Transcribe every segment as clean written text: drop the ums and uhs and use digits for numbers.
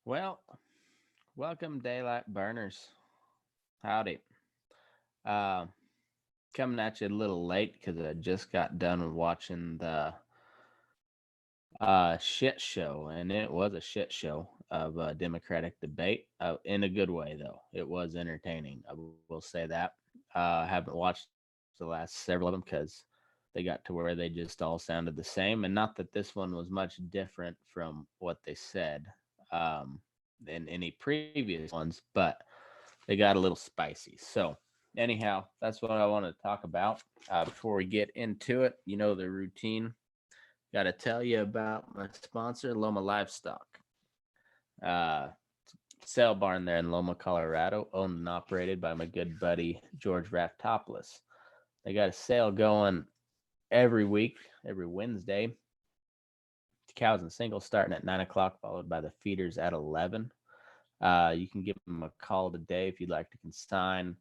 Well, welcome, Daylight Burners. Howdy. Uh, Coming at you a little late because I just got done watching the shit show, and it was a shit show of Democratic debate. In a good way, though. It was entertaining. I will say that. I haven't watched the last several of them because they got to where they just all sounded the same, and not that this one was much different from what they said um, in any previous ones, but they got a little spicy. So, anyhow, that's what I want to talk about. Before we get into it, you know the routine. Got to tell you about my sponsor, Loma Livestock. Uh, Sale barn there in Loma, Colorado, owned and operated by my good buddy George Raftopoulos. They got a sale going every week, every Wednesday. Cows and singles starting at 9 o'clock, followed by the feeders at 11. You can give them a call today if you'd like to consign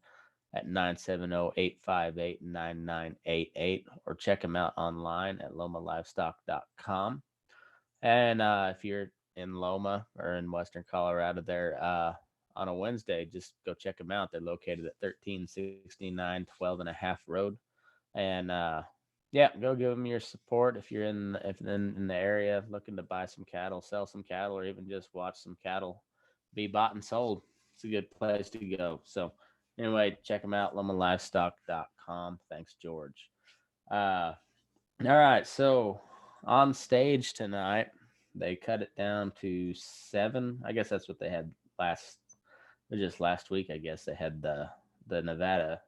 at 970-858-9988 or check them out online at lomalivestock.com. And if you're in Loma or in Western Colorado there on a Wednesday, just go check them out. They're located at 1369 12 and a half Road. And yeah, go give them your support if you're in the area looking to buy some cattle, sell some cattle, or even just watch some cattle be bought and sold. It's a good place to go. So anyway, check them out, lomalivestock.com. Thanks, George. All right, so on stage tonight, they cut it down to seven. I guess that's what they had last. It was just last week. I guess they had the Nevada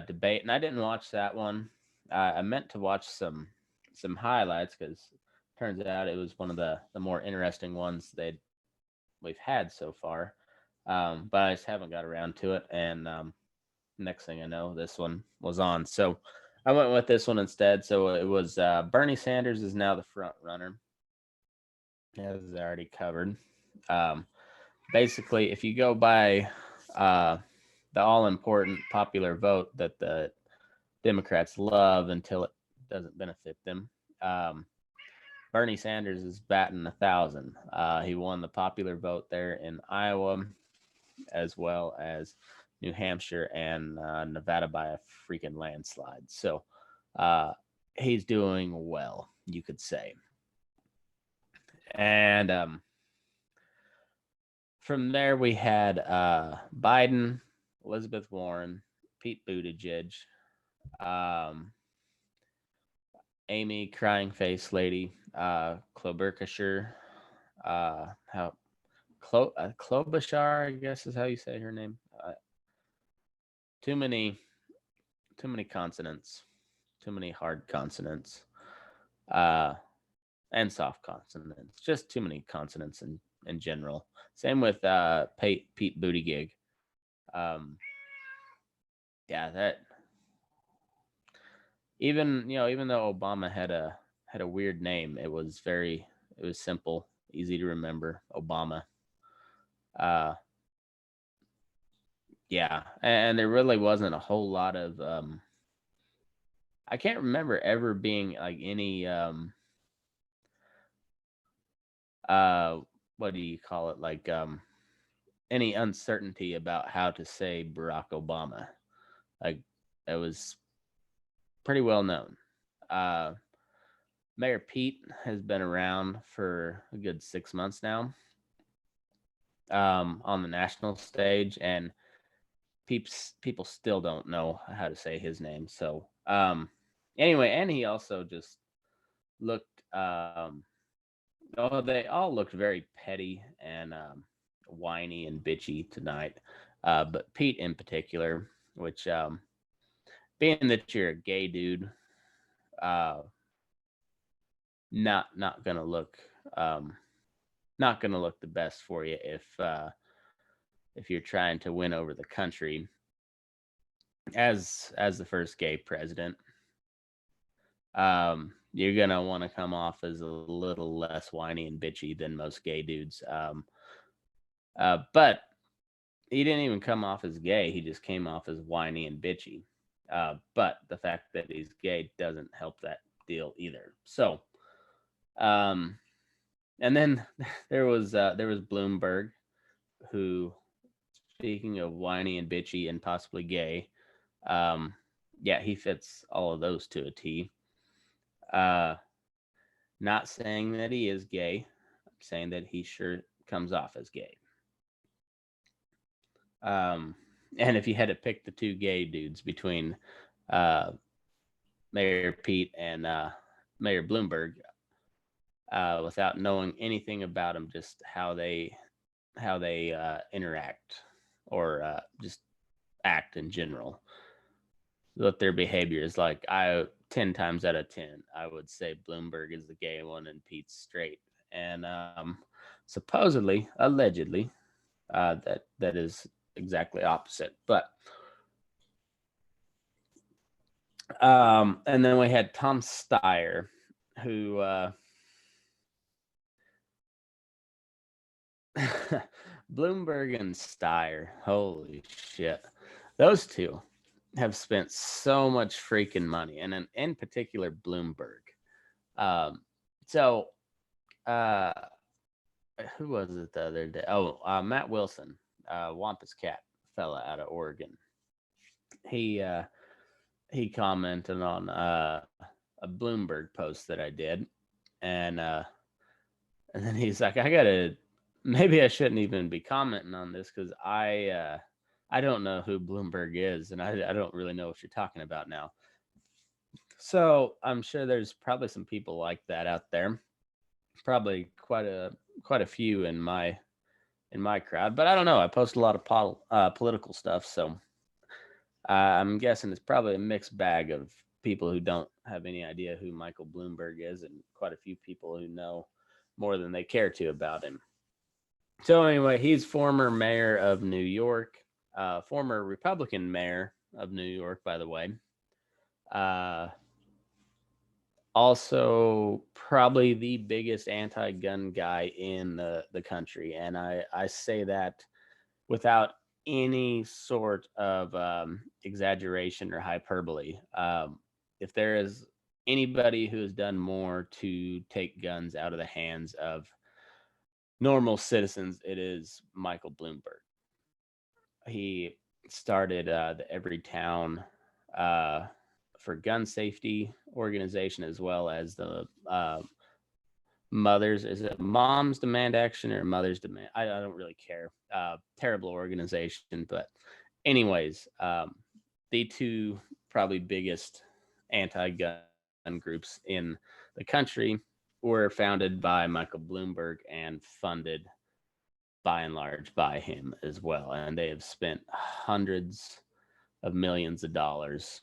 debate, and I didn't watch that one. I meant to watch some highlights because turns out it was one of the more interesting ones we've had so far. But I just haven't got around to it, and next thing I know, this one was on. So I went with this one instead. So it was Bernie Sanders is now the front runner, as I already covered. Um, Basically, if you go by the all important popular vote that the Democrats love until it doesn't benefit them. Bernie Sanders is batting 1,000. He won the popular vote there in Iowa, as well as New Hampshire and Nevada by a freaking landslide. So uh, he's doing well, you could say. And from there, we had Biden, Elizabeth Warren, Pete Buttigieg, um, Amy Crying Face Lady, Klobuchar, how Klobuchar, I guess is how you say her name. Too many, too many consonants, too many hard consonants, uh, and soft consonants. Just too many consonants in general. Same with Pete Buttigieg. Um, yeah, that even though Obama had a weird name, it was simple, easy to remember. Obama. Uh, yeah, and there really wasn't a whole lot of I can't remember ever being like any uh what do you call it, like any uncertainty about how to say Barack Obama. Like it was pretty well known. Uh Mayor Pete has been around for a good 6 months now, on the national stage, and people still don't know how to say his name. So anyway, and he also just looked oh, they all looked very petty and whiny and bitchy tonight. But Pete in particular, which being that you're a gay dude, uh, not gonna look um, not gonna look the best for you if you're trying to win over the country as the first gay president. You're gonna want to come off as a little less whiny and bitchy than most gay dudes. But he didn't even come off as gay. He just came off as whiny and bitchy. But the fact that he's gay doesn't help that deal either. So, um, And then there was Bloomberg, who, speaking of whiny and bitchy and possibly gay, yeah, he fits all of those to a T. Not saying that he is gay. I'm saying that he sure comes off as gay. And if you had to pick the two gay dudes between uh, Mayor Pete and Mayor Bloomberg, without knowing anything about them, just how they interact or just act in general, what their behavior is like, 10 times out of 10, I would say Bloomberg is the gay one and Pete's straight. And supposedly, allegedly, that is exactly opposite. But and then we had Tom Steyer, who Bloomberg and Steyer, holy shit, those two have spent so much freaking money, and in particular Bloomberg. So who was it the other day? Oh, Matt Wilson, Wampus Cat fella out of Oregon. He commented on a Bloomberg post that I did, and then he's like, maybe I shouldn't even be commenting on this because I don't know who Bloomberg is, and I don't really know what you're talking about now. So I'm sure there's probably some people like that out there. Probably quite a few in my crowd, but I don't know. I post a lot of political stuff, so I'm guessing it's probably a mixed bag of people who don't have any idea who Michael Bloomberg is, and quite a few people who know more than they care to about him. So anyway, he's former mayor of New York, former Republican mayor of New York, by the way. Also, probably the biggest anti-gun guy in the country, and I say that without any sort of exaggeration or hyperbole. If there is anybody who has done more to take guns out of the hands of normal citizens, it is Michael Bloomberg. He started the Everytown for gun safety organization, as well as the Mothers, is it Moms Demand Action or Mothers Demand? I don't really care. Terrible organization, but anyways, the two probably biggest anti-gun groups in the country were founded by Michael Bloomberg and funded by and large by him as well, and they have spent hundreds of millions of dollars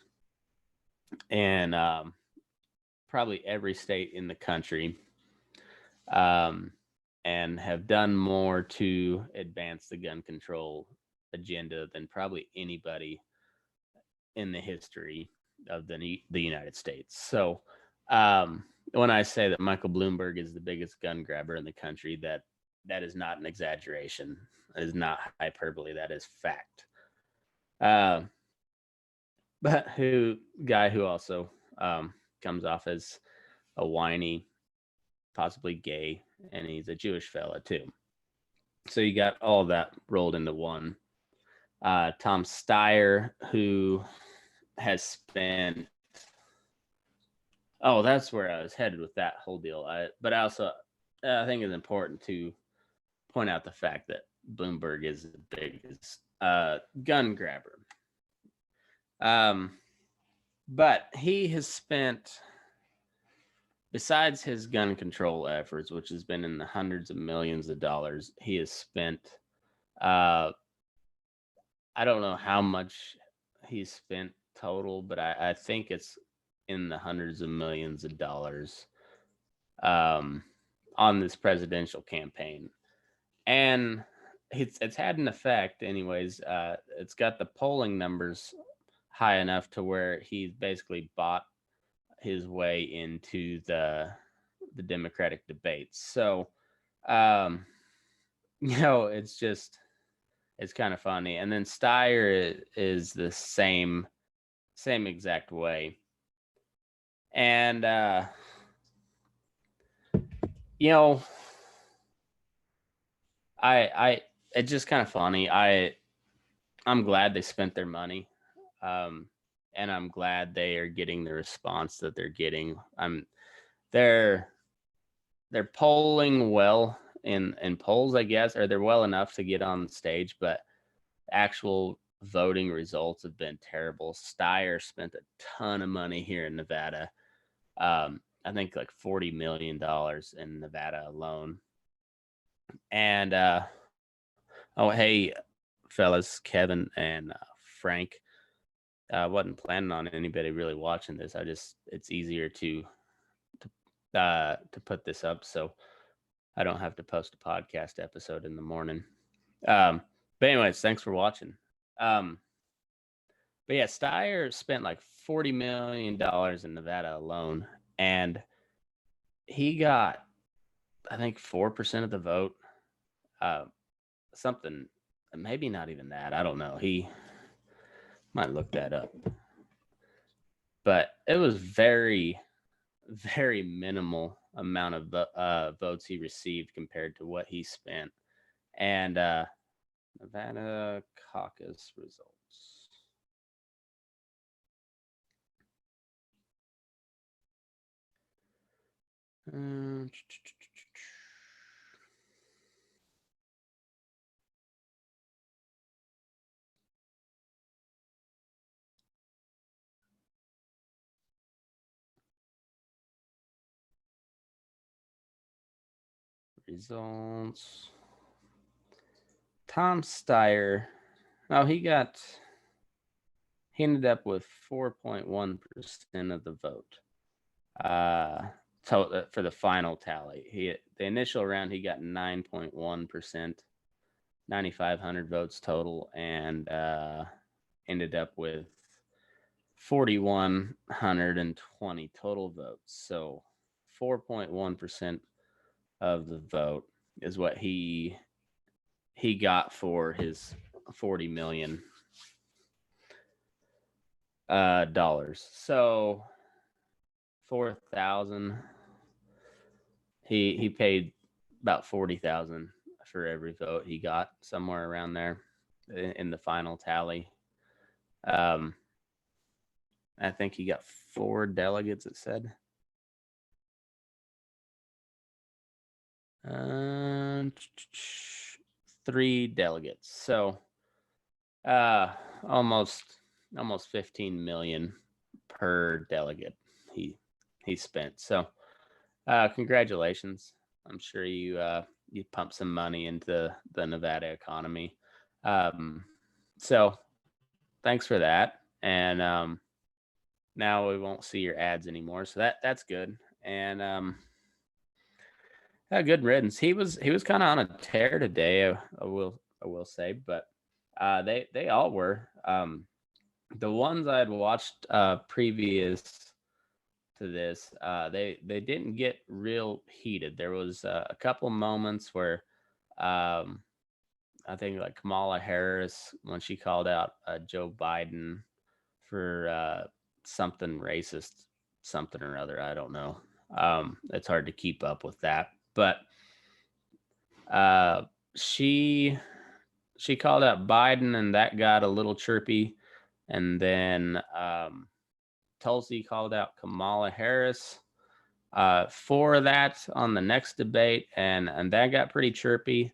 in probably every state in the country, and have done more to advance the gun control agenda than probably anybody in the history of the United States. So when I say that Michael Bloomberg is the biggest gun grabber in the country, that is not an exaggeration. It is not hyperbole. That is fact. But guy who also comes off as a whiny, possibly gay, and he's a Jewish fella too. So you got all that rolled into one. Tom Steyer, who has spent. Oh, that's where I was headed with that whole deal. But also, I think it's important to point out the fact that Bloomberg is the biggest gun grabber. But he has spent, besides his gun control efforts, which has been in the hundreds of millions of dollars, he has spent, I don't know how much he's spent total, but I think it's in the hundreds of millions of dollars on this presidential campaign. And it's had an effect anyways. It's got the polling numbers high enough to where he's basically bought his way into the Democratic debates. So, it's kind of funny. And then Steyer is the same exact way. And it's just kind of funny. I'm glad they spent their money. Um, and I'm glad they are getting the response that they're getting. They're they're polling well in polls, I guess, or they're well enough to get on stage, but actual voting results have been terrible. Steyer spent a ton of money here in Nevada. I think like $40 million in Nevada alone. And oh, hey, fellas, Kevin and Frank. I wasn't planning on anybody really watching this. It's easier to put this up so I don't have to post a podcast episode in the morning. But anyways, thanks for watching. But yeah, Steyer spent like $40 million in Nevada alone, and he got, I think, 4% of the vote. Something, maybe not even that. I don't know. He might look that up, but it was very, very minimal amount of votes he received compared to what he spent. And Nevada caucus results. Results. Tom Steyer. Oh, he ended up with 4.1% of the vote. For the final tally. The initial round he got 9.1%, 9,500 votes total, and ended up with 4,120 total votes. So 4.1% of the vote is what he got for his $40 million dollars. So 4,000. He paid about 40,000 for every vote he got, somewhere around there in the final tally. I think he got 4 delegates. It said. 3 delegates. So, almost 15 million per delegate he spent. So, congratulations. I'm sure you pumped some money into the Nevada economy. So thanks for that. And now we won't see your ads anymore. So that's good. And good riddance. He was kind of on a tear today. I will say, but they all were. The ones I had watched previous to this, they didn't get real heated. There was a couple moments where I think like Kamala Harris, when she called out Joe Biden for something racist, something or other. I don't know. It's hard to keep up with that, but she called out Biden, and that got a little chirpy. And then Tulsi called out Kamala Harris for that on the next debate, and that got pretty chirpy.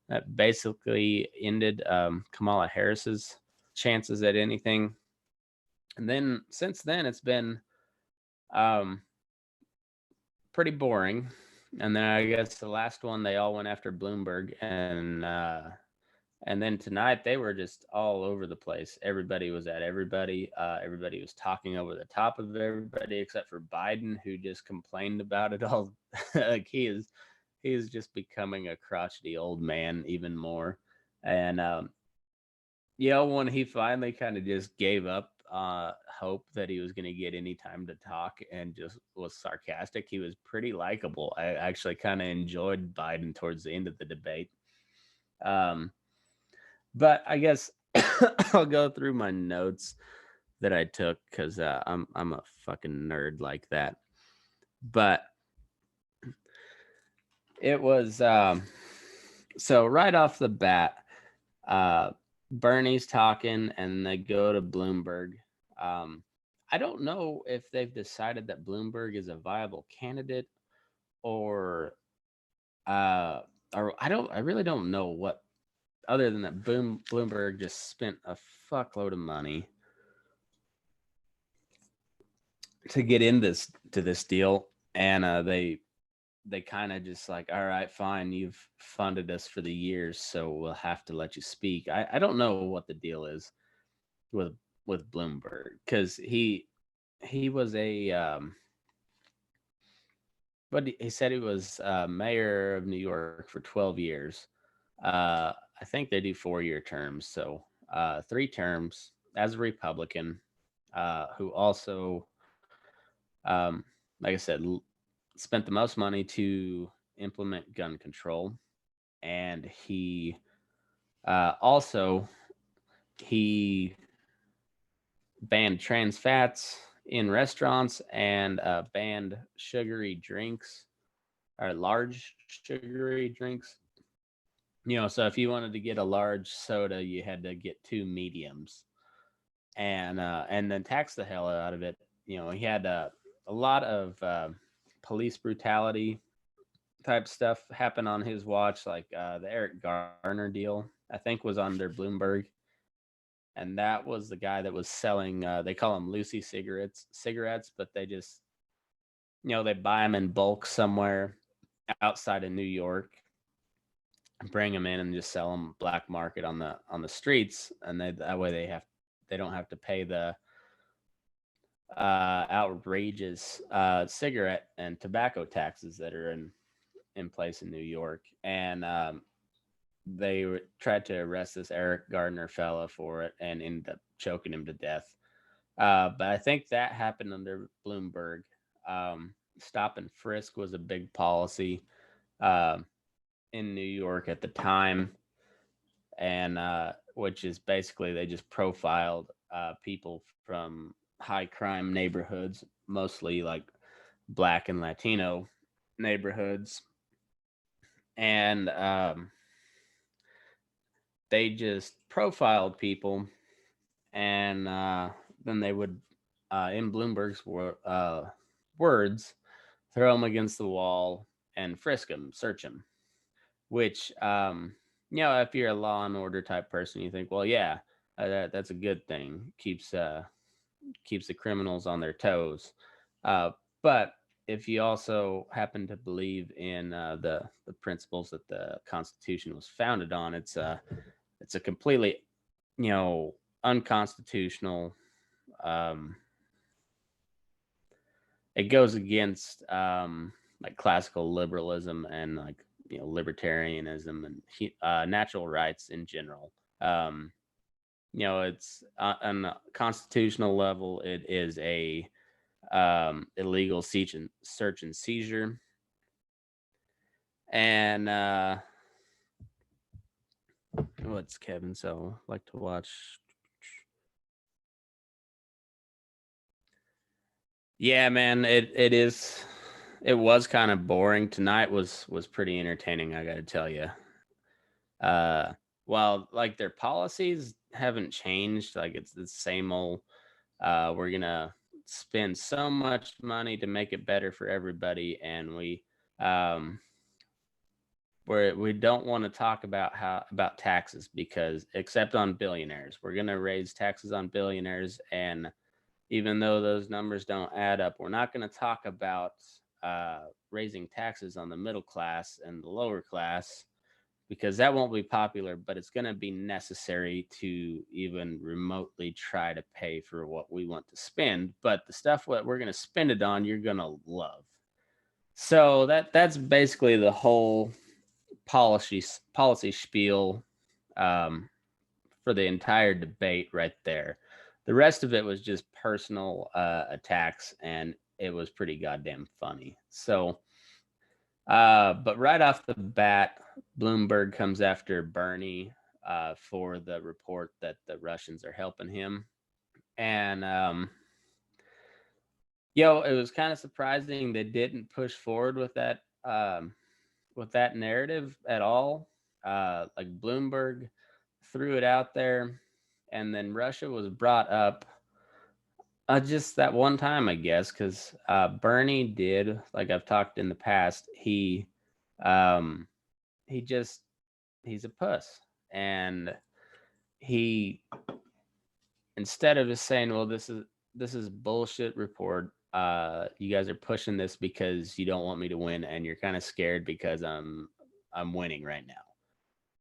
That basically ended Kamala Harris's chances at anything. And then since then, it's been pretty boring. And then I guess the last one, they all went after Bloomberg, and then tonight they were just all over the place. Everybody was at everybody. Everybody was talking over the top of everybody except for Biden, who just complained about it all. Like he is just becoming a crotchety old man even more. And when he finally kind of just gave up hope that he was going to get any time to talk and just was sarcastic, he was pretty likable. I actually kind of enjoyed Biden towards the end of the debate. But I guess I'll go through my notes that I took because I'm a fucking nerd like that. But it was So right off the bat, uh, Bernie's talking, and they go to Bloomberg. Um, I don't know if they've decided that Bloomberg is a viable candidate, or uh, or I really don't know what. Other than that, Bloomberg just spent a fuckload of money to get in this deal, and they kind of just like, all right, fine, you've funded us for the years, so we'll have to let you speak. I don't know what the deal is with Bloomberg, because he was a but he said he was mayor of New York for 12 years. I think they do 4-year terms, so 3 terms as a Republican, who also, like I said, spent the most money to implement gun control, and also he banned trans fats in restaurants, and banned sugary drinks, or large sugary drinks. So if you wanted to get a large soda, you had to get 2 mediums, and then tax the hell out of it. He had a lot of police brutality type stuff happen on his watch, like the Eric Garner deal, I think, was under Bloomberg, and that was the guy that was selling. They call them Lucy cigarettes, but they just, they buy them in bulk somewhere outside of New York, bring them in, and just sell them black market on the streets, and that way they don't have to pay the outrageous cigarette and tobacco taxes that are in place in New York. And they tried to arrest this Eric Gardner fella for it, and ended up choking him to death. But I think that happened under Bloomberg. Stop and frisk was a big policy uh, in New York at the time, and which is basically they just profiled people from high crime neighborhoods, mostly like Black and Latino neighborhoods, and they just profiled people, and then they would, in Bloomberg's words, throw them against the wall and frisk them, search them. Which, if you're a law and order type person, you think, well, yeah, that's a good thing. Keeps the criminals on their toes. But if you also happen to believe in the principles that the Constitution was founded on, it's a completely, unconstitutional. Um, it goes against like classical liberalism, and like, libertarianism, and natural rights in general. Um, it's on a constitutional level, it is a illegal search and seizure, and what's Kevin so like to watch? Yeah, man, it was kind of boring. Tonight was pretty entertaining, I got to tell you. Uh, well, like, their policies haven't changed. Like, it's the same old. We're gonna spend so much money to make it better for everybody, and um, we don't want to talk about taxes, because, except on billionaires, we're gonna raise taxes on billionaires, and even though those numbers don't add up, we're not going to talk about raising taxes on the middle class and the lower class, because that won't be popular, but it's going to be necessary to even remotely try to pay for what we want to spend. But the stuff what we're going to spend it on, you're going to love. So that's basically the whole policy spiel, um, for the entire debate right there. The rest of it was just personal attacks, and it was pretty goddamn funny. So, but right off the bat, Bloomberg comes after Bernie for the report that the Russians are helping him. And, it was kind of surprising they didn't push forward with that narrative at all. like Bloomberg threw it out there, and then Russia was brought up just that one time, I guess, because Bernie did, like I've talked in the past, um, he just he's a puss, and he instead of just saying, well, this is bullshit report. You guys are pushing this because you don't want me to win, and you're kind of scared because I'm winning right now.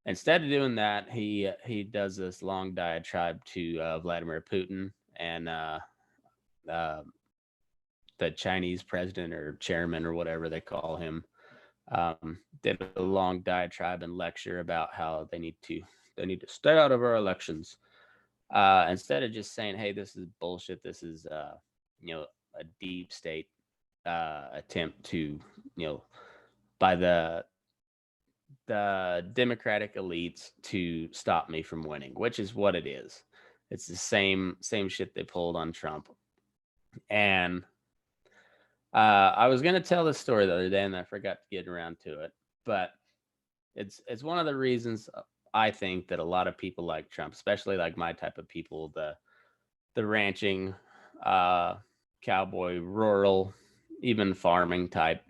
Instead of doing that, he does this long diatribe to Vladimir Putin and uh, the Chinese president or chairman or whatever they call him. Did a long diatribe and lecture about how they need to stay out of our elections. Instead of just saying, "Hey, this is bullshit. This is a deep state attempt to by the Democratic elites to stop me from winning," which is what it is. It's the same shit they pulled on Trump. And I was gonna tell this story the other day, and I forgot to get around to it. But it's one of the reasons I think that a lot of people like Trump, especially like my type of people, the ranching, uh, cowboy, rural, even farming type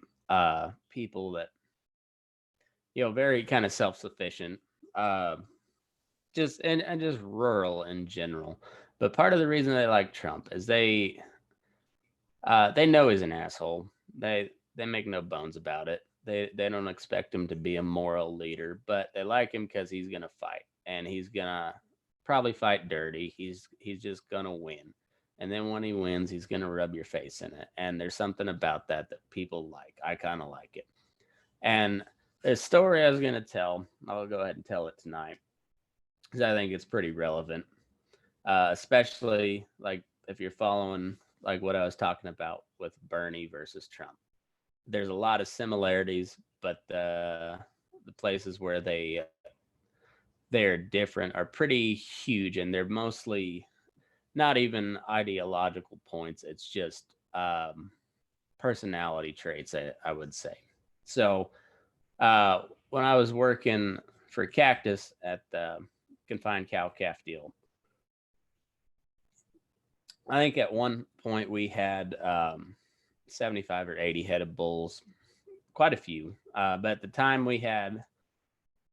people that very kind of self sufficient, uh, just and just rural in general. But part of the reason they like Trump is they know he's an asshole. They make no bones about it. They don't expect him to be a moral leader, but they like him because he's gonna fight, and he's gonna probably fight dirty. He's just gonna win, and then when he wins, he's gonna rub your face in it. And there's something about that people like. I kind of like it. And the story I was gonna tell, I'll go ahead and tell it tonight because I think it's pretty relevant, especially like if you're following like what I was talking about with Bernie versus Trump. There's a lot of similarities, but the places where they're different are pretty huge, and they're mostly not even ideological points. It's just personality traits, I would say. So when I was working for Cactus at the confined cow calf deal, I think at one point we had 75 or 80 head of bulls, quite a few. But at the time I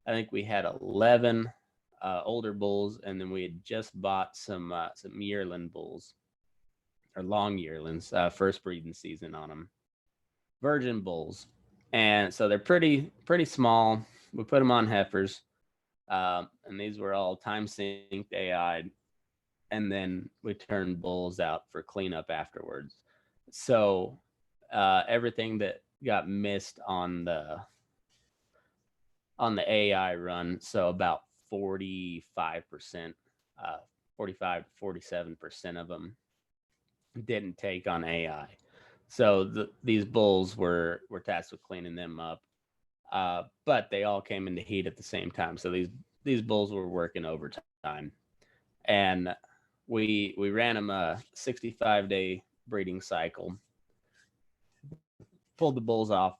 think we had 11 older bulls, and then we had just bought some yearling bulls or long yearlings, first breeding season on them, virgin bulls, and so they're pretty small. We put them on heifers, and these were all time synced AI, and then we turned bulls out for cleanup afterwards. So everything that got missed on the AI run, so about 45%, 45 to 47% of them didn't take on AI. So these bulls were tasked with cleaning them up, but they all came into heat at the same time. So these bulls were working overtime, and we ran them a 65-day breeding cycle, pulled the bulls off,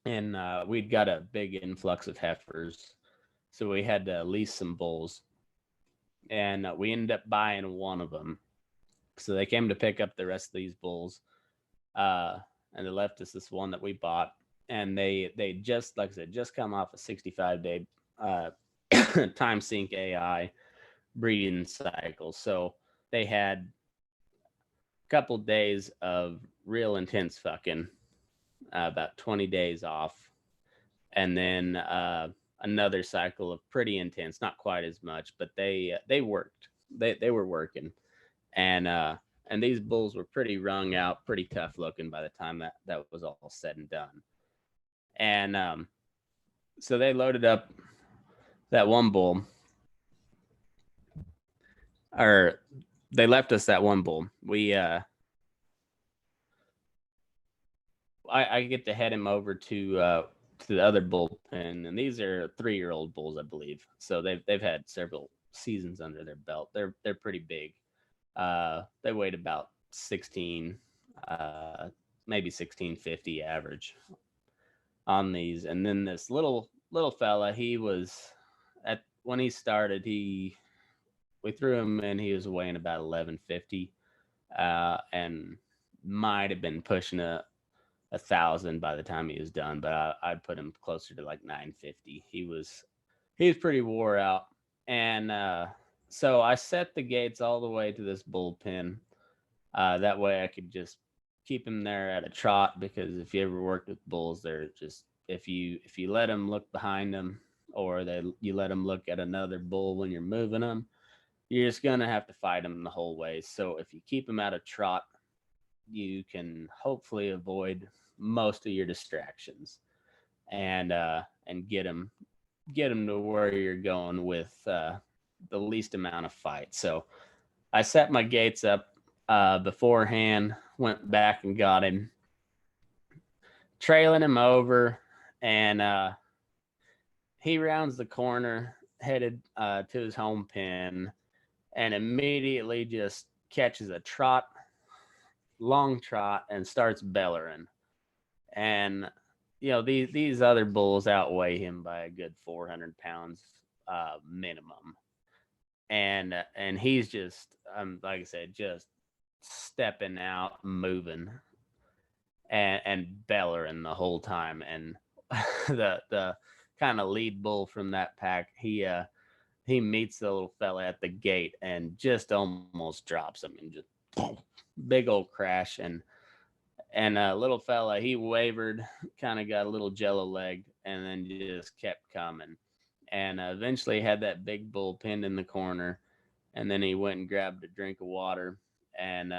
and we'd got a big influx of heifers, so we had to lease some bulls, and we ended up buying one of them. So they came to pick up the rest of these bulls, uh, and they left us this one that we bought, and they just, like I said, just come off a 65-day time sync AI breeding cycle. So they had a couple days of real intense fucking, about 20 days off, and then another cycle of pretty intense, not quite as much, but they worked. They were working, and these bulls were pretty wrung out, pretty tough looking by the time that was all said and done. And so they loaded up that one bull, or they left us that one bull. I get to head him over to the other bullpen, and these are 3-year-old bulls, I believe. So they've had several seasons under their belt. They're pretty big. They weighed about 16, maybe 1650 average on these, and then this little little fella, he was at when he started, we threw him in, he was weighing about 1150, and might have been pushing a thousand by the time he was done, but I'd put him closer to like 950. He was pretty wore out, and so I set the gates all the way to this bullpen. That way, I could just keep him there at a trot, because if you ever worked with bulls, they're just, if you let them look behind them, or you let them look at another bull when you're moving them, you're just gonna have to fight them the whole way. So if you keep them at a trot, you can hopefully avoid most of your distractions, and get them to where you're going with the least amount of fight. So I set my gates up beforehand, went back and got him, trailing him over, and he rounds the corner, headed to his home pen, and immediately just catches a long trot, and starts bellering. And these other bulls outweigh him by a good 400 pounds minimum, and he's just, like I said, just stepping out, moving, and bellering the whole time. And the kind of lead bull from that pack, he meets the little fella at the gate and just almost drops him, and just big old crash. And little fella, he wavered, kind of got a little jello legged, and then just kept coming, and eventually had that big bull pinned in the corner. And then he went and grabbed a drink of water, and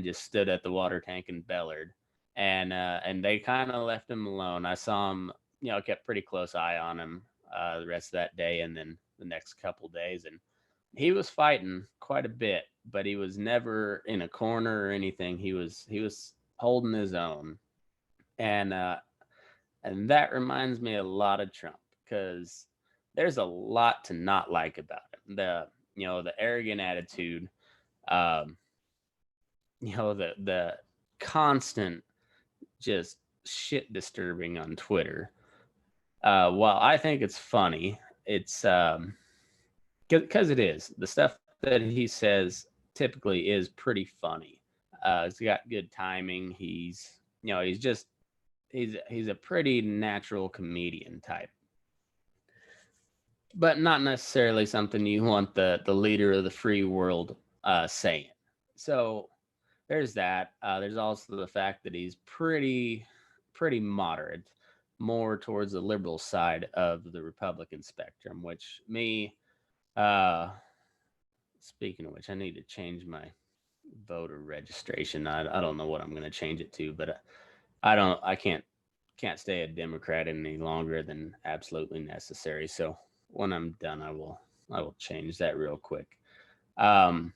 just stood at the water tank and bellered. And they kind of left him alone. I saw him, kept pretty close eye on him the rest of that day, and then the next couple days. And he was fighting quite a bit, but he was never in a corner or anything. He was holding his own, and that reminds me a lot of Trump, because there's a lot to not like about him. The arrogant attitude, um, the constant just shit disturbing on Twitter. While I think it's funny, it's because it is, the stuff that he says typically is pretty funny. He's got good timing. He's a pretty natural comedian type, but not necessarily something you want the leader of the free world saying. So there's that. There's also the fact that he's pretty moderate, more towards the liberal side of the Republican spectrum, which me. Uh, Speaking of which, I need to change my voter registration. I don't know what I'm going to change it to, but I can't stay a Democrat any longer than absolutely necessary. So when I'm done, I will change that real quick. Um,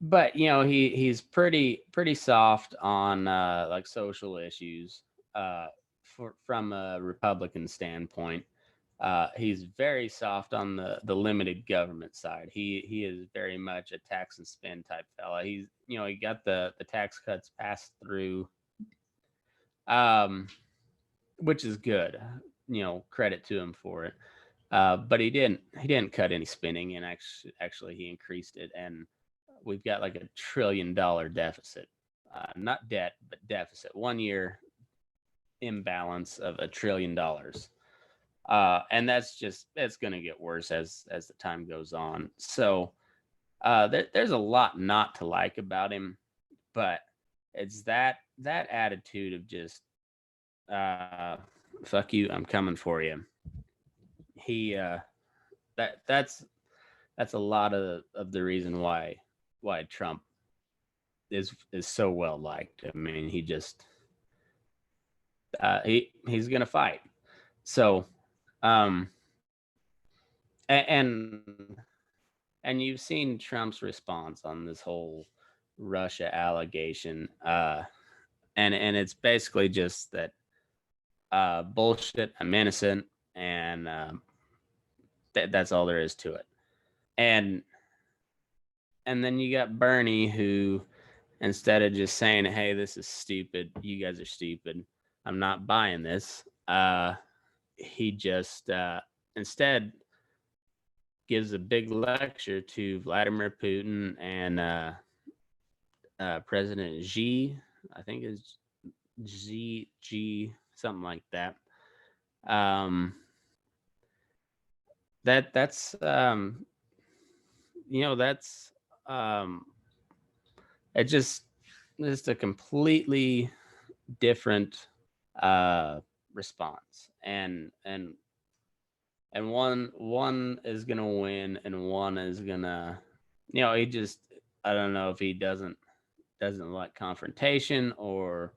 but he's pretty soft on like social issues, from a Republican standpoint. He's very soft on the limited government side. He is very much a tax and spend type fella. He got the tax cuts passed through, um, which is good. Credit to him for it. But he didn't cut any spending, and actually he increased it, and we've got like $1 trillion deficit, not debt, but deficit. 1 year imbalance of $1 trillion. And it's going to get worse as the time goes on. So there's a lot not to like about him, but it's that attitude of just uh, fuck you, I'm coming for you. He that's a lot of the reason why Trump is so well liked. I mean, he's gonna fight. So, um, and and you've seen Trump's response on this whole Russia allegation, and it's basically just that bullshit. I'm innocent, and that's all there is to it. And then you got Bernie, who, instead of just saying, "Hey, this is stupid. You guys are stupid," I'm not buying this. He just instead gives a big lecture to Vladimir Putin and President Xi. I think is G something like that. Um, that's that's um, it just a completely different response, and one is gonna win and one is gonna, he just, I don't know if he doesn't like confrontation, or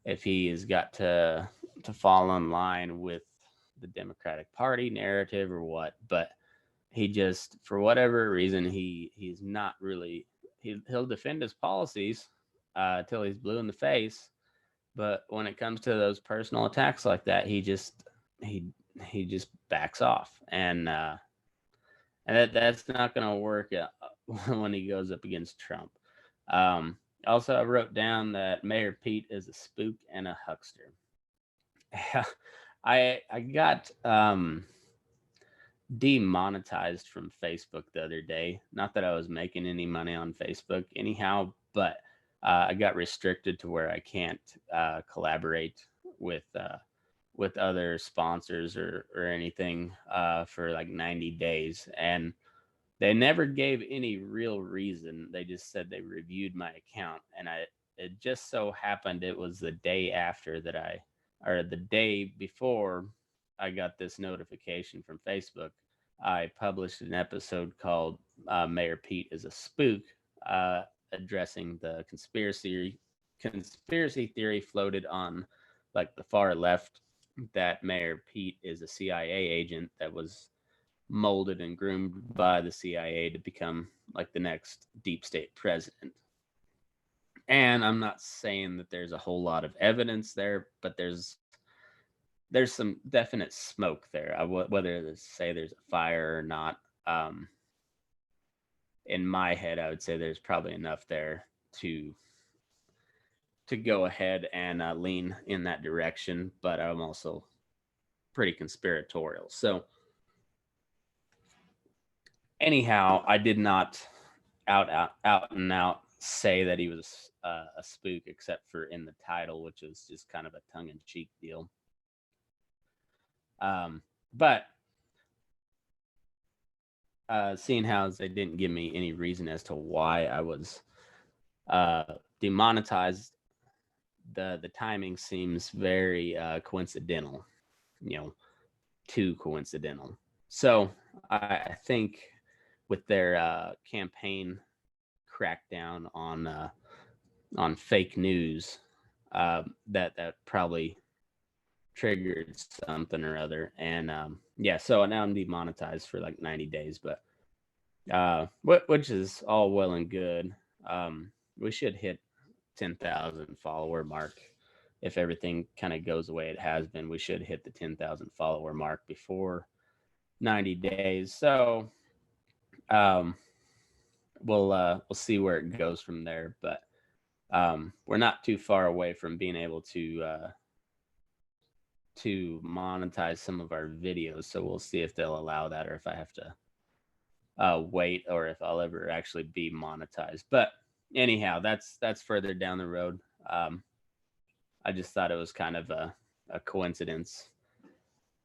if he has got to fall in line with the Democratic Party narrative or what. But he just, for whatever reason, he's not really, he'll defend his policies till he's blue in the face. But when it comes to those personal attacks like that, he he just backs off, and that's not going to work when he goes up against Trump. Also, I wrote down that Mayor Pete is a spook and a huckster. I got demonetized from Facebook the other day. Not that I was making any money on Facebook anyhow, but I got restricted to where I can't collaborate with other sponsors or anything for like 90 days. And they never gave any real reason. They just said they reviewed my account, and it just so happened it was the day after that or the day before I got this notification from Facebook. I published an episode called "Mayor Pete is a Spook," addressing the conspiracy theory floated on like the far left that Mayor Pete is a CIA agent that was molded and groomed by the CIA to become like the next deep state president. And I'm not saying that there's a whole lot of evidence there, but there's some definite smoke there. Whether to say there's a fire or not, in my head, I would say there's probably enough there to go ahead and lean in that direction. But I'm also pretty conspiratorial. So anyhow, I did not out and out say that he was a spook, except for in the title, which was just kind of a tongue in cheek deal. But seeing how they didn't give me any reason as to why I was demonetized, the timing seems very coincidental, too coincidental. So I think with their campaign crackdown on fake news, that probably triggered something or other, and yeah, so now I'm demonetized for like 90 days, but which is all well and good. We should hit 10,000 follower mark. If everything kind of goes the way it has been, we should hit the 10,000 follower mark before 90 days. So um, we'll see where it goes from there. But we're not too far away from being able to monetize some of our videos. So we'll see if they'll allow that, or if I have to wait, or if I'll ever actually be monetized. But anyhow, that's further down the road. I just thought it was kind of a coincidence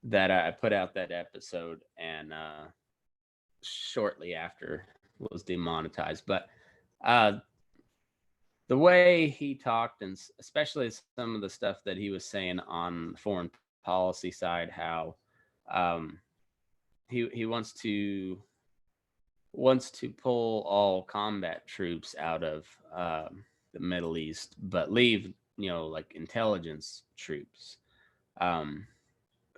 that I put out that episode and shortly after was demonetized. But the way he talked, and especially some of the stuff that he was saying on the foreign policy side, how he wants to pull all combat troops out of the Middle East, but leave like intelligence troops.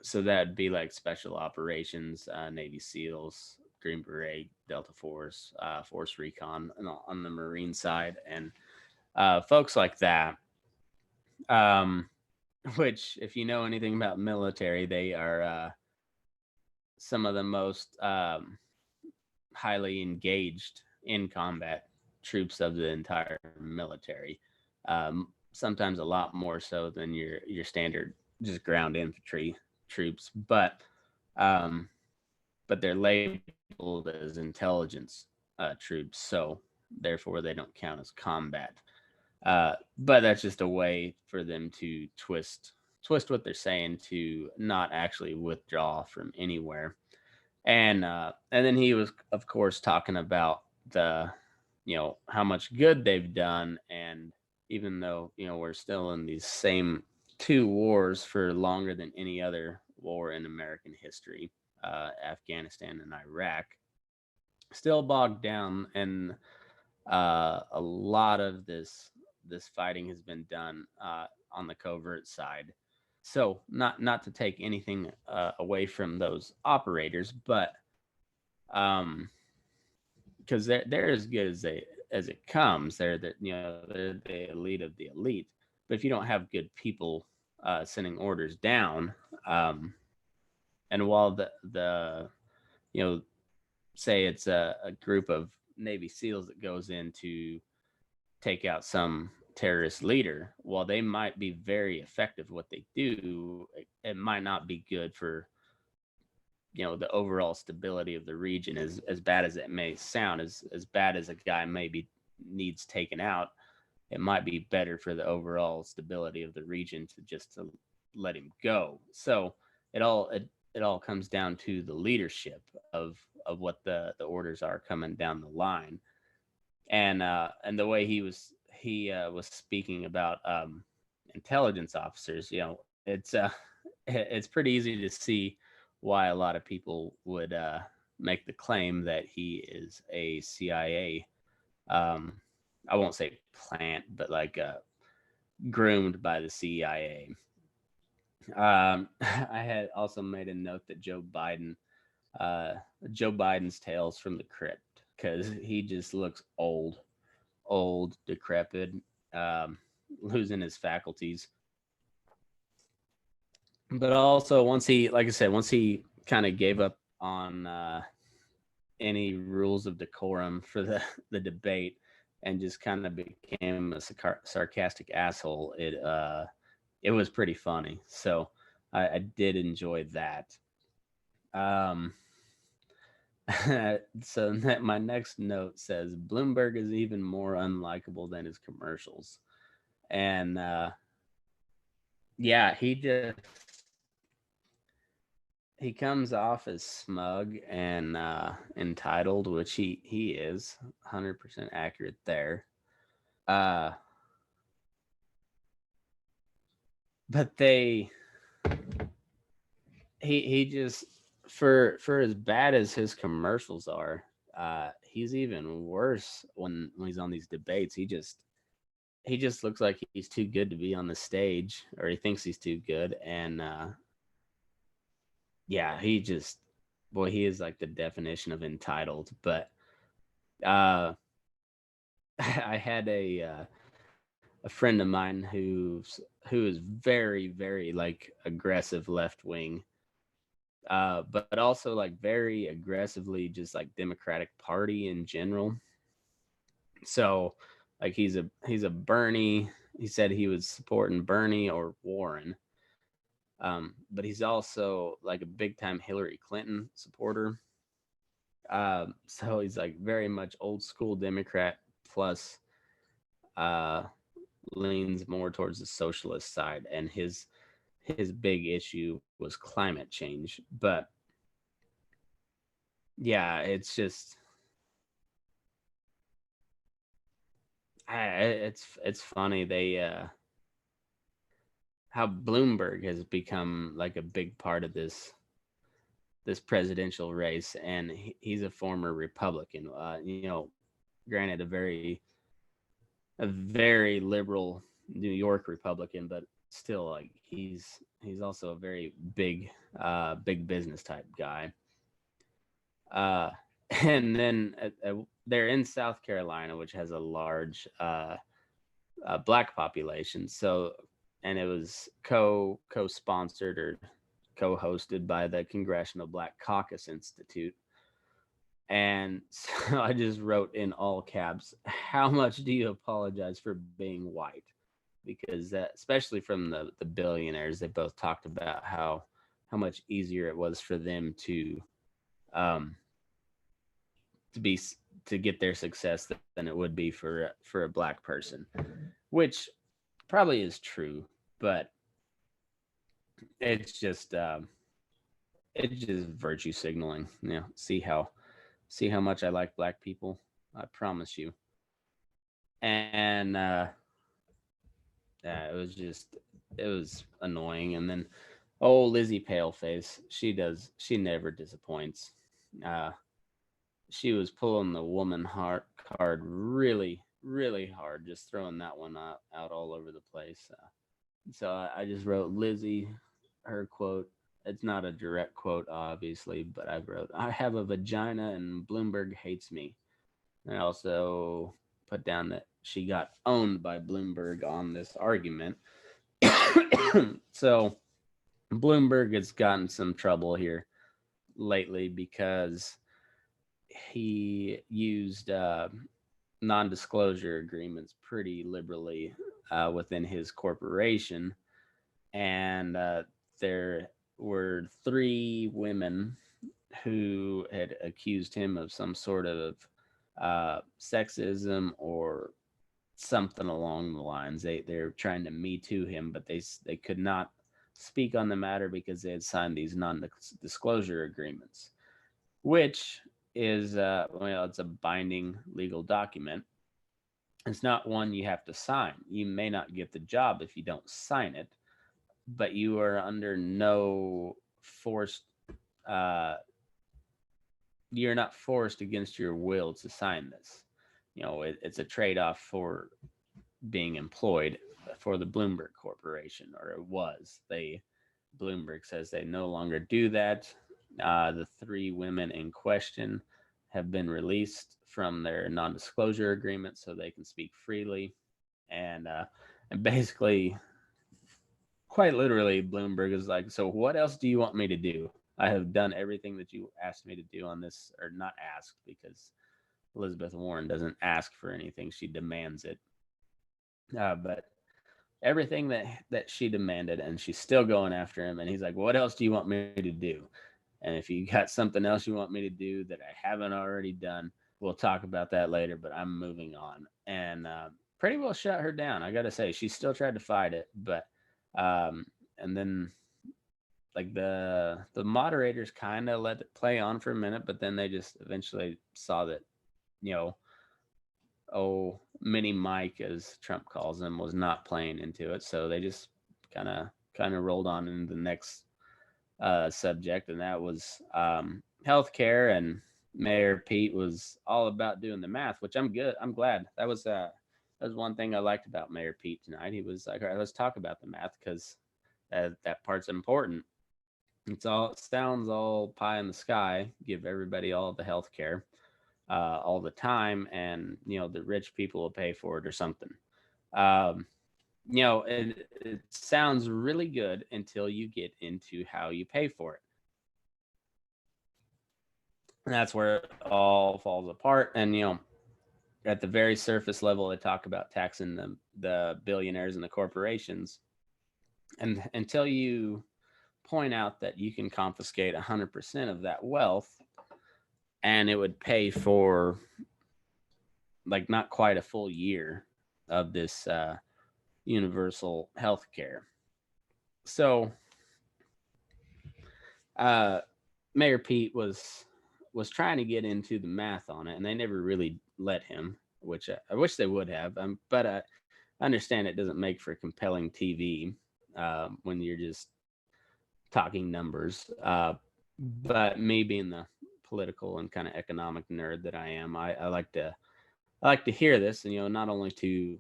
So that'd be like special operations, Navy SEALs, Green Beret, Delta Force, Force Recon, and on the Marine side, and folks like that. Um, which, if you know anything about military, they are some of the most highly engaged in combat troops of the entire military. sometimes a lot more so than your standard just ground infantry troops, um, but they're labeled as intelligence troops, so therefore they don't count as combat. But that's just a way for them to twist what they're saying to not actually withdraw from anywhere. And then he was, of course, talking about the how much good they've done, and even though we're still in these same two wars for longer than any other war in American history, Afghanistan and Iraq, still bogged down, and a lot of this fighting has been done on the covert side. So not to take anything away from those operators, but um, because they're as good as it comes. They're they're the elite of the elite. But if you don't have good people sending orders down, um, and while the you know say it's a group of Navy SEALs that goes in to take out some terrorist leader, while they might be very effective what they do, it might not be good for the overall stability of the region. As bad as it may sound, as bad as a guy maybe needs taken out, it might be better for the overall stability of the region to let him go. So it all comes down to the leadership of what the orders are coming down the line. And the way he was speaking about intelligence officers, it's it's pretty easy to see why a lot of people would make the claim that he is a CIA. Um, I won't say plant, but like groomed by the CIA. I had also made a note that uh, Joe Biden's tales from the crypt, because he just looks old, decrepit, um, losing his faculties. But also, like I said, once he kind of gave up on any rules of decorum for the debate, and just kind of became a sarcastic asshole, it was pretty funny. So I did enjoy that. Um, so my next note says Bloomberg is even more unlikable than his commercials, and yeah, he comes off as smug and entitled, which he is 100% accurate there. Uh, but he just, for as bad as his commercials are, he's even worse when he's on these debates. He just looks like he's too good to be on the stage, or he thinks he's too good, and yeah, boy, he is like the definition of entitled. But uh, I had a friend of mine who is very, very like aggressive left wing, but also like very aggressively just like Democratic Party in general. So like he's a Bernie. He said he was supporting Bernie or Warren. But he's also like a big time Hillary Clinton supporter. So he's like very much old school Democrat, plus uh, leans more towards the socialist side, and his big issue was climate change. But yeah, it's funny how Bloomberg has become like a big part of this presidential race, and he's a former Republican. Granted, a very liberal New York Republican, but still, like he's also a very big business type guy. Uh, and then they're in South Carolina, which has a large black population. So, and it was co-sponsored or co-hosted by the Congressional Black Caucus Institute. And so I just wrote in all caps, "How much do you apologize for being white?" because especially from the billionaires, they both talked about how much easier it was for them um, to be to get their success than it would be for a black person, which probably is true, but it's just it's just virtue signaling. See how much I like black people. I promise you. And yeah, it was annoying. And then oh, Lizzie Paleface, she never disappoints. Uh, she was pulling the woman heart card really hard, just throwing that one out all over the place. So I just wrote Lizzie, her quote. It's not a direct quote, obviously, but I wrote, I have a vagina and Bloomberg hates me. And I also put down that she got owned by Bloomberg on this argument. So Bloomberg has gotten some trouble here lately because he used non disclosure agreements pretty liberally within his corporation. And there were three women who had accused him of some sort of sexism or something along the lines. They're trying to me too him, but they could not speak on the matter because they had signed these non-disclosure agreements, which is well, it's a binding legal document. It's not one you have to sign. You may not get the job if you don't sign it, but you are under no forced uh, you're not forced against your will to sign this. It's a trade-off for being employed for the Bloomberg Corporation, or it was. Bloomberg says they no longer do that. The three women in question have been released from their non-disclosure agreement, so they can speak freely. And basically, quite literally, Bloomberg is like, "So what else do you want me to do? I have done everything that you asked me to do on this, or not asked, because Elizabeth Warren doesn't ask for anything; she demands it. But everything that she demanded, and she's still going after him. And he's like, "What else do you want me to do? And if you got something else you want me to do that I haven't already done, we'll talk about that later. But I'm moving on." And pretty well shut her down. I got to say, she still tried to fight it, but and then like the moderators kind of let it play on for a minute, but then they just eventually saw that, you know, mini Mike, as Trump calls him, was not playing into it. So they just kind of rolled on into the next subject, and that was healthcare. And Mayor Pete was all about doing the math, which I'm good. I'm glad. That was one thing I liked about Mayor Pete tonight. He was like, "All right, let's talk about the math because that part's important. It sounds all pie in the sky. Give everybody all the health care all the time, and the rich people will pay for it or something." Um, it sounds really good until you get into how you pay for it, and that's where it all falls apart. And at the very surface level, they talk about taxing the billionaires and the corporations, and until you point out that you can confiscate 100% of that wealth, and it would pay for like not quite a full year of this universal health care. So uh, Mayor Pete was trying to get into the math on it, and they never really let him, which I wish they would have. But I understand it doesn't make for compelling TV when you're just talking numbers. But me being the political and kind of economic nerd that I am, I like to hear this, and not only to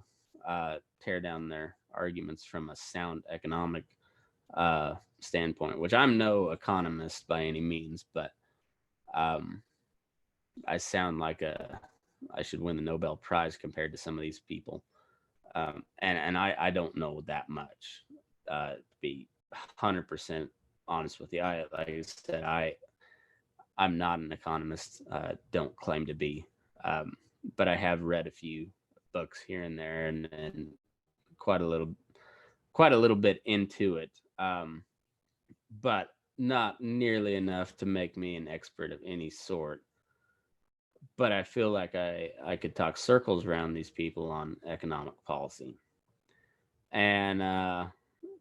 tear down their arguments from a sound economic standpoint, which I'm no economist by any means, but um, I sound like I should win the Nobel Prize compared to some of these people, and I don't know that much. To be 100% honest with you, I like I said, I'm not an economist. Don't claim to be, but I have read a few books here and there, and quite a little bit into it, but not nearly enough to make me an expert of any sort. But I feel like I could talk circles around these people on economic policy. And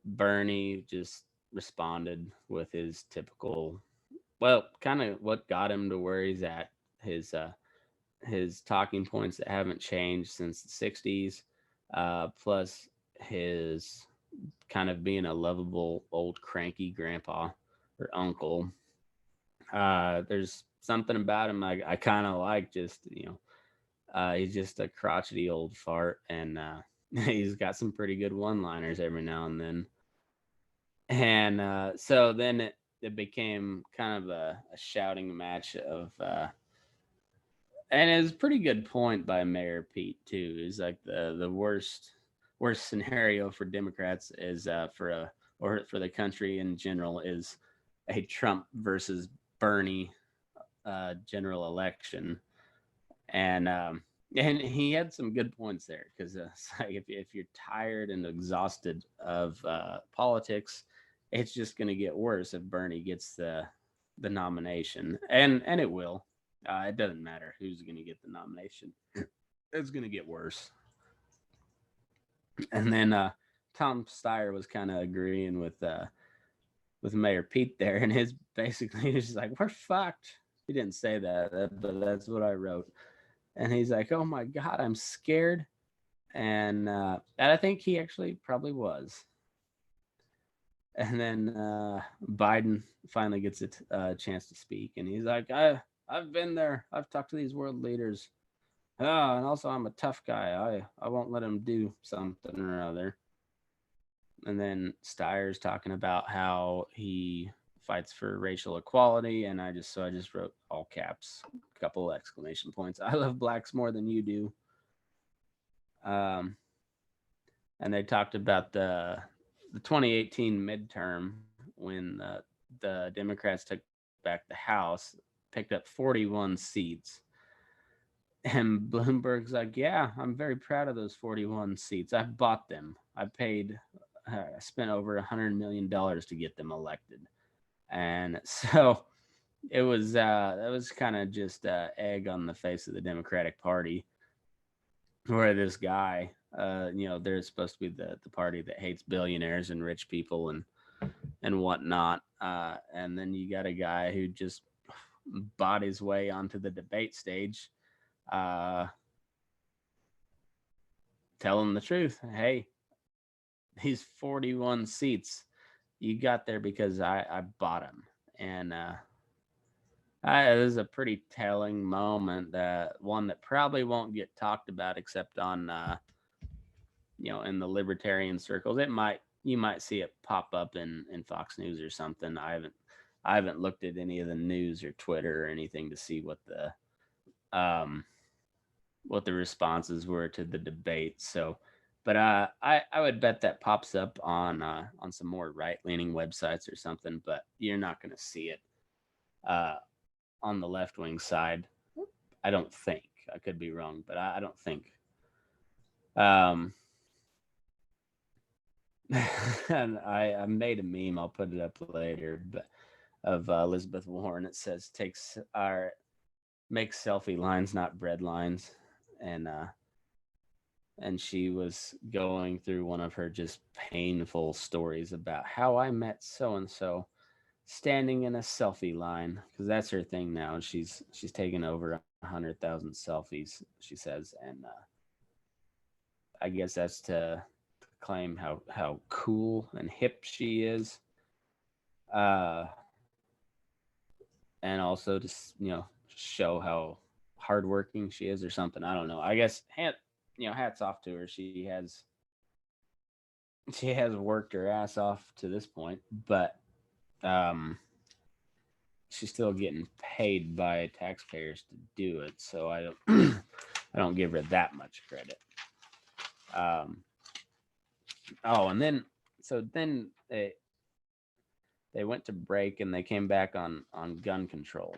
Bernie just responded with his typical, well, kind of what got him to where he's at. His talking points that haven't changed since the '60s, plus his kind of being a lovable old cranky grandpa or uncle. There's something about him I kind of like. Just he's just a crotchety old fart, and he's got some pretty good one-liners every now and then. And so then it became kind of a shouting match of, and it was a pretty good point by Mayor Pete too. Is like the worst scenario for Democrats is or for the country in general is a Trump versus Bernie general election. And he had some good points there because like if you're tired and exhausted of politics, it's just going to get worse if Bernie gets the nomination, and it will. It doesn't matter who's going to get the nomination; it's going to get worse. And then Tom Steyer was kind of agreeing with Mayor Pete there, and his basically he's just like, "We're fucked." He didn't say that, but that's what I wrote. And he's like, "Oh my god, I'm scared," and I think he actually probably was. And then Biden finally gets a chance to speak, and he's like, I've been there. I've talked to these world leaders. Oh, and also I'm a tough guy. I won't let him do something or other." And then Steyer's talking about how he fights for racial equality, and I just wrote all caps, a couple exclamation points. "I love blacks more than you do." Um, and they talked about the 2018 midterm when the Democrats took back the House, picked up 41 seats. And Bloomberg's like, "Yeah, I'm very proud of those 41 seats. I bought them. I spent over $100 million to get them elected." And so it was that was kind of just egg on the face of the Democratic Party, where this guy, they're supposed to be the party that hates billionaires and rich people and whatnot, and then you got a guy who just bought his way onto the debate stage, uh, telling the truth. Hey, these 41 seats, you got there because I bought them. And it was a pretty telling moment, that one that probably won't get talked about except on, in the libertarian circles. You might see it pop up in Fox News or something. I haven't looked at any of the news or Twitter or anything to see um, what the responses were to the debate. So, but I would bet that pops up on some more right leaning websites or something. But you're not going to see it uh, on the left wing side. I don't think. I could be wrong, but I don't think. Um, and I made a meme. I'll put it up later, but of Elizabeth Warren. It says takes our makes selfie lines, not bread lines, and she was going through one of her just painful stories about how I met so and so standing in a selfie line, because that's her thing now. She's taken over 100,000 selfies, she says, and I guess that's to claim how cool and hip she is, uh, and also to show how hardworking she is or something. I don't know. I guess hats off to her. She has worked her ass off to this point, but um, she's still getting paid by taxpayers to do it. So I don't I don't give her that much credit. Um, oh, and then they went to break and they came back on gun control,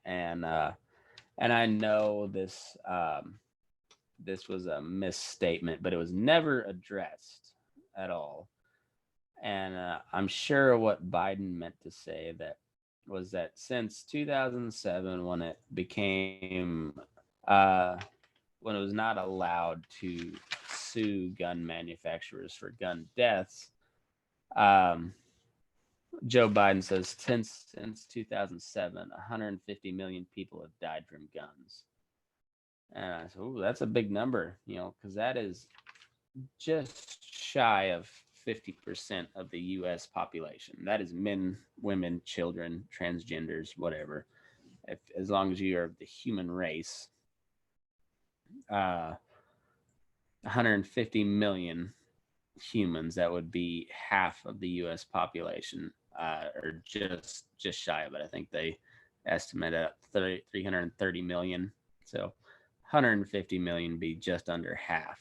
and I know this this was a misstatement, but it was never addressed at all. And I'm sure what Biden meant to say that was that since 2007, uh, when it was not allowed to sue gun manufacturers for gun deaths, um, Joe Biden says since 2007, 150 million people have died from guns. And I said, "Ooh, that's a big number, because that is just shy of 50% of the U.S. population. That is men, women, children, transgenders, whatever. As long as you are the human race, 150 million humans, that would be half of the U.S. population, or just shy of it. I think they estimate at 330 million. So 150 million be just under half.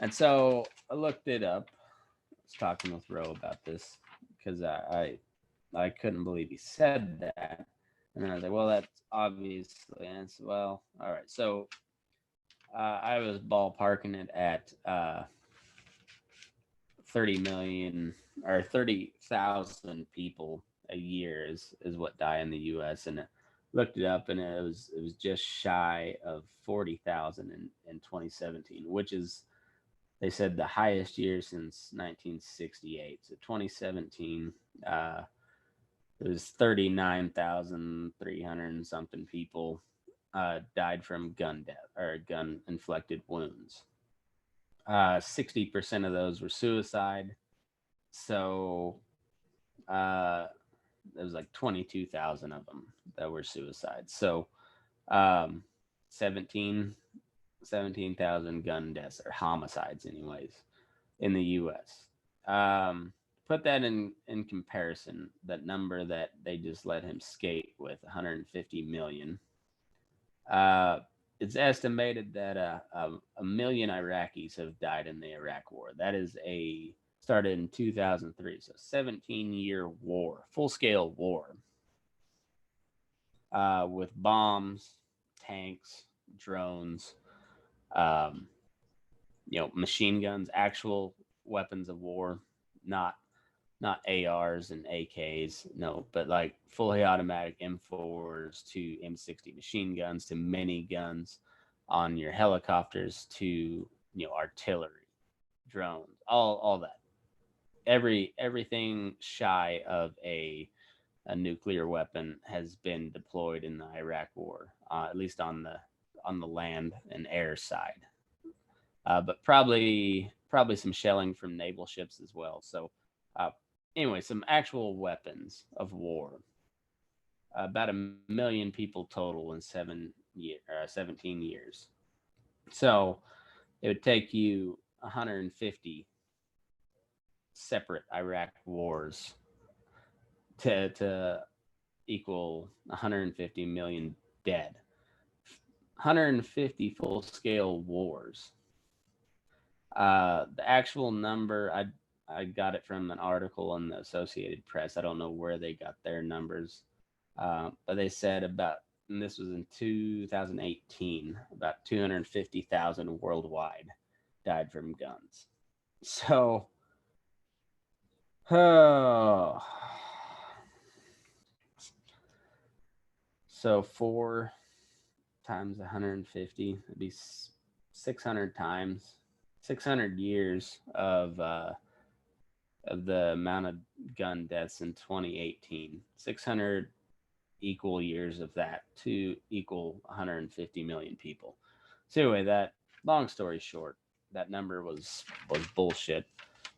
And so I looked it up. I was talking with Ro about this because I couldn't believe he said that. And then I was like, well, that's obviously. And I said, well, all right. So I was ballparking it at 30 million or 30,000 people a year is what die in the U.S. And I looked it up, and it was just shy of 40,000 in 2017, which is, they said, the highest year since 1968. So 2017, it was 39,300 and something people died from gun death or gun inflicted wounds. 60% of those were suicide. So there was like 22,000 of them that were suicides. So um, 17,000 gun deaths or homicides, anyways, in the U.S. Put that in comparison, that number that they just let him skate with, 150 million. It's estimated that a million Iraqis have died in the Iraq War. That is started in 2003, so 17-year war, full-scale war, with bombs, tanks, drones, um, machine guns, actual weapons of war, not ARs and AKs, no, but like fully automatic M4s to M60 machine guns to mini guns on your helicopters to artillery, drones, all that. Everything shy of a nuclear weapon has been deployed in the Iraq War, at least on the land and air side, but probably some shelling from naval ships as well. So anyway, some actual weapons of war. About a million people total in 17 years. So it would take you 150 separate Iraq wars to equal 150 million dead. 150 full-scale wars. The actual number, I got it from an article in the Associated Press. I don't know where they got their numbers, but they said and this was in 2018, about 250,000 worldwide died from guns. So, so 4 times 150 would be 600 times, 600 years of the amount of gun deaths in 2018. 600 equal years of that to equal 150 million people. So anyway, that, long story short, that number was bullshit,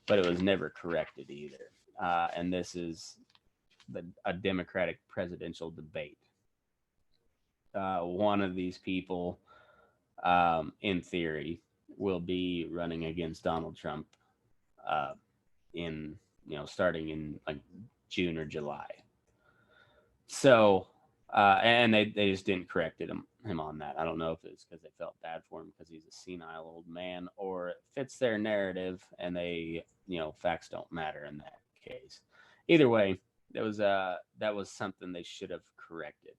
but it was never corrected either. And this is a Democratic presidential debate. One of these people, in theory, will be running against Donald Trump in starting in like June or July. So and they just didn't correct him on that. I don't know if it's because they felt bad for him because he's a senile old man, or it fits their narrative and they facts don't matter in that case. Either way, that was something they should have corrected.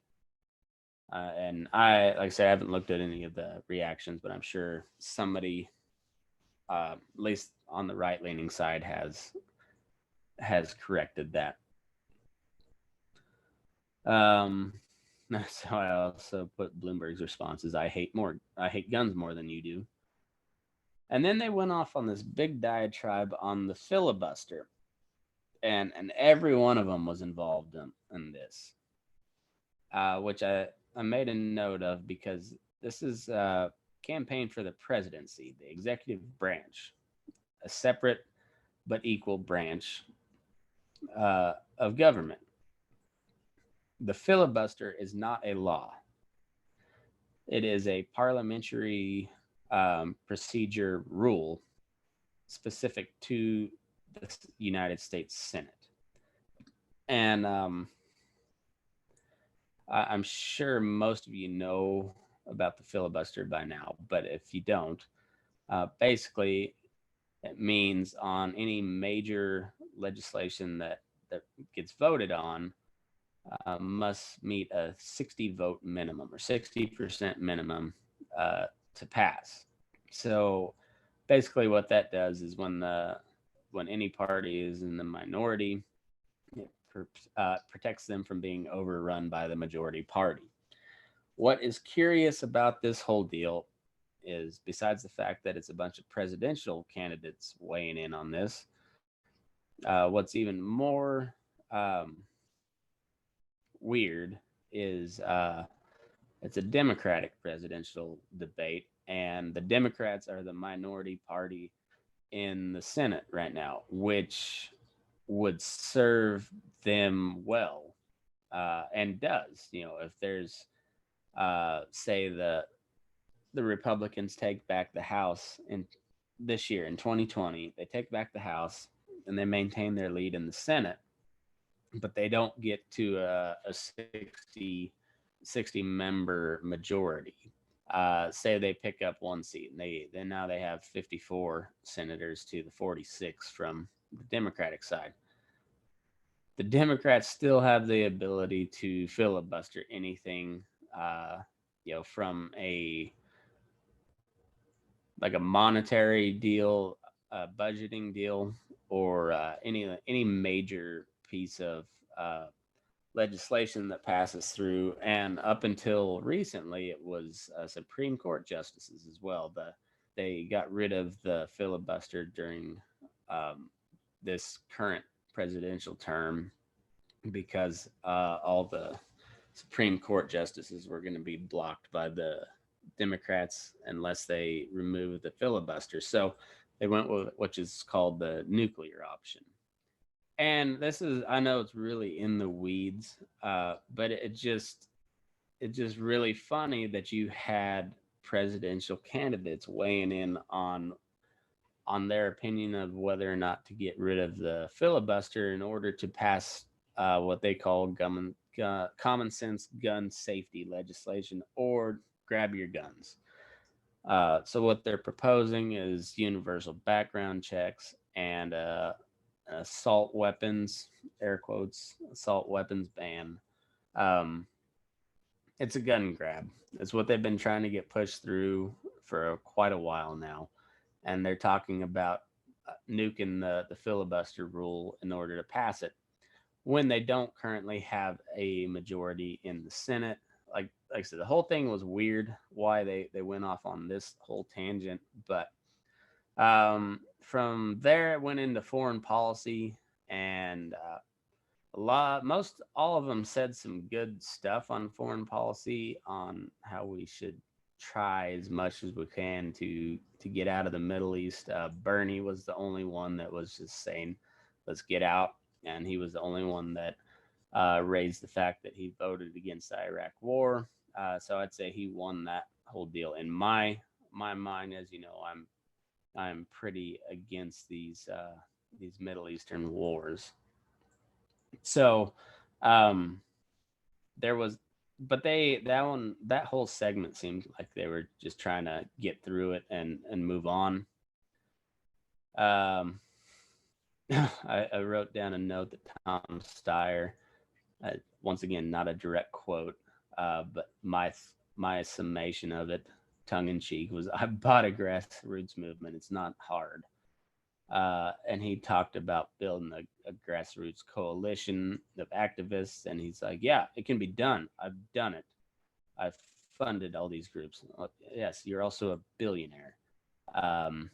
And like I said, I haven't looked at any of the reactions, but I'm sure somebody, at least on the right leaning side, has corrected that. Um, so I also put Bloomberg's responses. I hate guns more than you do. And then they went off on this big diatribe on the filibuster, and every one of them was involved in this, which I made a note of because this is a campaign for the presidency, the executive branch, a separate but equal branch of government. The filibuster is not a law. It is a parliamentary procedure rule specific to the United States Senate. And I'm sure most of you know about the filibuster by now, but if you don't, basically it means on any major legislation that gets voted on, must meet a 60 vote minimum or 60% minimum to pass. So basically, what that does is when any party is in the minority, it protects them from being overrun by the majority party. What is curious about this whole deal is, besides the fact that it's a bunch of presidential candidates weighing in on this, what's even more weird is it's a Democratic presidential debate, and the Democrats are the minority party in the Senate right now, which would serve them well, and does. If there's, say, the Republicans take back the House in this year in 2020, they take back the House and they maintain their lead in the Senate, but they don't get to a 60 member majority. Say they pick up one seat, and now they have 54 senators to the 46 from the Democratic side. The Democrats still have the ability to filibuster anything, from a monetary deal, a budgeting deal, or any major piece of legislation that passes through. And up until recently, it was Supreme Court justices as well. They got rid of the filibuster during this current presidential term because all the Supreme Court justices were going to be blocked by the Democrats unless they remove the filibuster. So they went with which is called the nuclear option. And this is, I know it's really in the weeds, but it just really funny that you had presidential candidates weighing in on their opinion of whether or not to get rid of the filibuster in order to pass what they call common sense gun safety legislation, or grab your guns. So what they're proposing is universal background checks and assault weapons, air quotes, assault weapons ban. Um, it's a gun grab. It's what they've been trying to get pushed through for quite a while now, and they're talking about nuking the filibuster rule in order to pass it when they don't currently have a majority in the Senate. Like I said, the whole thing was weird why they went off on this whole tangent, but from there it went into foreign policy, and most all of them said some good stuff on foreign policy, on how we should try as much as we can to get out of the Middle East. Bernie was the only one that was just saying, "Let's get out," and he was the only one that raised the fact that he voted against the Iraq War. So I'd say he won that whole deal. In my mind, as you know, I'm pretty against these Middle Eastern wars. So um, there was, but that whole segment seemed like they were just trying to get through it and move on. Um, I wrote down a note that Tom Steyer, once again, not a direct quote, But my summation of it, tongue in cheek, was I bought a grassroots movement. It's not hard. And he talked about building a grassroots coalition of activists, and he's like, "Yeah, it can be done. I've done it. I've funded all these groups. Yes, you're also a billionaire, um,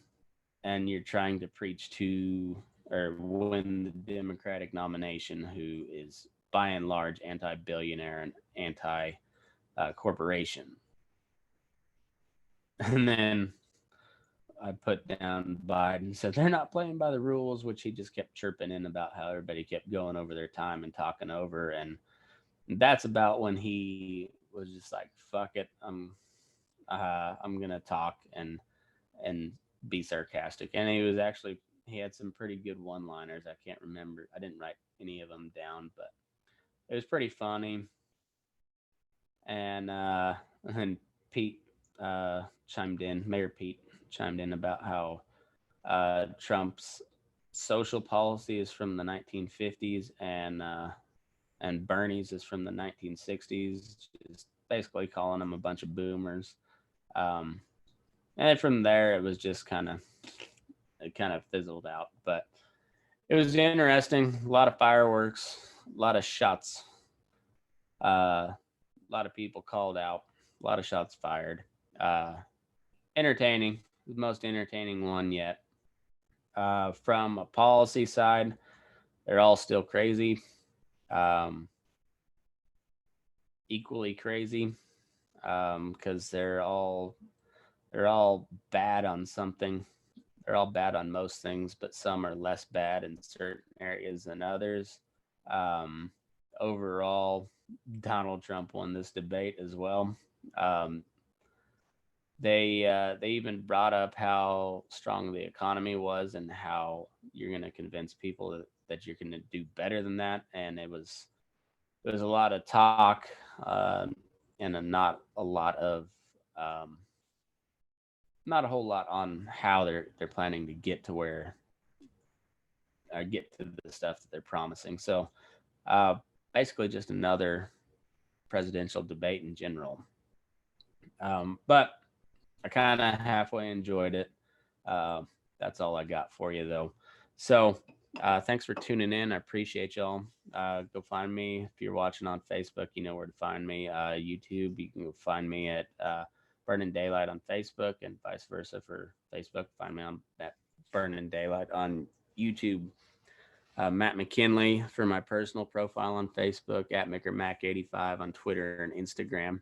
and you're trying to preach to or win the Democratic nomination, who is by and large anti-billionaire and anti-corporation." And then I put down Biden, said they're not playing by the rules, which he just kept chirping in about how everybody kept going over their time and talking over. And that's about when he was just like, "Fuck it, I'm gonna talk and be sarcastic." And he had some pretty good one-liners. I can't remember. I didn't write any of them down, but it was pretty funny. And and Pete chimed in. Mayor Pete chimed in about how Trump's social policy is from the 1950s, and Bernie's is from the 1960s, just basically calling them a bunch of boomers. Um, and from there, it kind of fizzled out, but it was interesting. A lot of fireworks, a lot of shots, a lot of people called out, a lot of shots fired. Uh, Entertaining, the most entertaining one yet. From a policy side, they're all still crazy, um, equally crazy, because they're all bad on something. They're all bad on most things, but some are less bad in certain areas than others. Um, Overall, Donald Trump won this debate as well. Um, they even brought up how strong the economy was and how you're going to convince people that you're going to do better than that. And it was a lot of talk, and not a lot of um, not a whole lot on how they're planning to get to where get to the stuff that they're promising. So uh, basically, just another presidential debate in general. But I kind of halfway enjoyed it. Uh, that's all I got for you, though. So thanks for tuning in. I appreciate y'all. Go find me if you're watching on Facebook. You know where to find me. YouTube, you can go find me at Burning Daylight on Facebook, and vice versa for Facebook. Find me on at Burning Daylight on YouTube. Matt McKinley for my personal profile on Facebook, at MickerMac85 on Twitter and Instagram,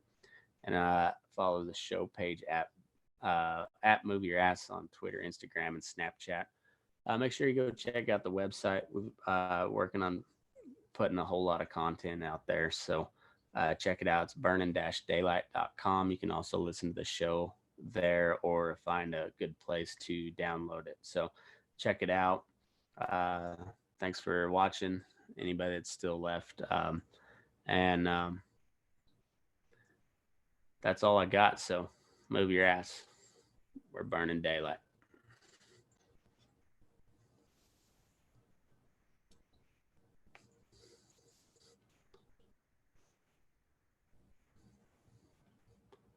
and follow the show page at Move Your Ass on Twitter, Instagram, and Snapchat. Make sure you go check out the website. We're working on putting a whole lot of content out there, so check it out. It's burning-daylight.com. You can also listen to the show there or find a good place to download it. So check it out. Thanks for watching, anybody that's still left. And that's all I got. So move your ass. We're burning daylight.